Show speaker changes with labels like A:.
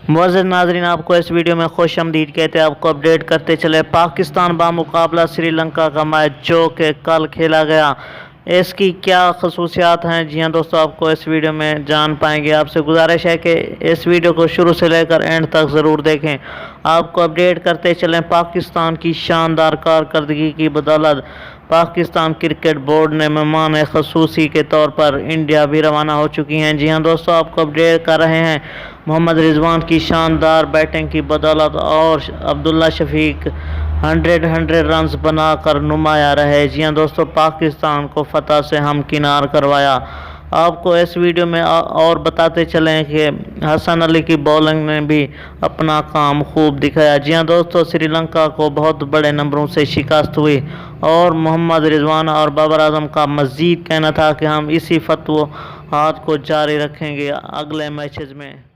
A: मुअज़्ज़िज़ नाज़रीन, आपको इस वीडियो में खुशामदीद कहते हैं। आपको अपडेट करते चले पाकिस्तान बामुकाबला श्रीलंका का मैच जो कि कल खेला गया, इसकी क्या खसूसियात हैं। जी हाँ दोस्तों, आपको इस वीडियो में जान पाएंगे। आपसे गुजारिश है कि इस वीडियो को शुरू से लेकर एंड तक ज़रूर देखें। आपको अपडेट करते चलें पाकिस्तान की शानदार कारकर्दगी की बदौलत पाकिस्तान क्रिकेट बोर्ड ने मेहमान खसूसी के तौर पर इंडिया भी रवाना हो चुकी हैं। जी हाँ दोस्तों, आपको अपडेट कर रहे हैं मोहम्मद रिजवान की शानदार बैटिंग की बदौलत और अब्दुल्ला शफीक 100 रन्स बनाकर नुमाया रहे। जी हाँ दोस्तों, पाकिस्तान को फतह से हमकिनार करवाया। आपको इस वीडियो में और बताते चलें कि हसन अली की बॉलिंग ने भी अपना काम खूब दिखाया। जी हाँ दोस्तों, श्रीलंका को बहुत बड़े नंबरों से शिकस्त हुई और मोहम्मद रिजवान और बाबर आजम का मज़ीद कहना था कि हम इसी फतवाहात को जारी रखेंगे अगले मैचेस में।